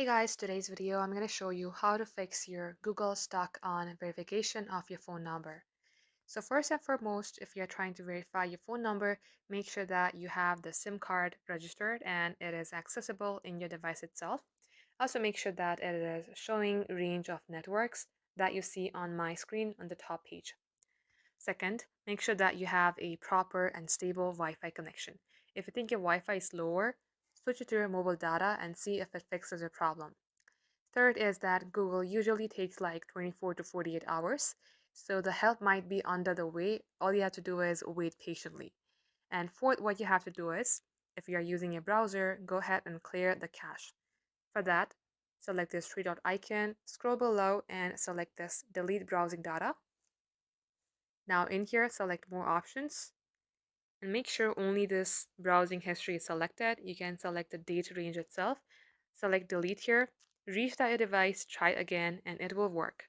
Hey guys, today's video I'm going to show you how to fix your Google stuck on verification of your phone number. So first and foremost, if you're trying to verify your phone number, make sure that you have the SIM card registered and it is accessible in your device itself. Also make sure that it is showing range of networks that you see on my screen on the top page. Second, make sure that you have a proper and stable Wi-Fi connection. If you think your Wi-Fi is slower, switch it to your mobile data and see if it fixes your problem. Third is that Google usually takes like 24 to 48 hours, so the help might be under the way. All you have to do is wait patiently. And fourth, what you have to do is, if you are using a browser, go ahead and clear the cache. For that, select this three dot icon, scroll below and select this delete browsing data. Now in here, select more options and make sure only this browsing history is selected. You can select the date range itself. Select delete here, restart your device, try again, and it will work.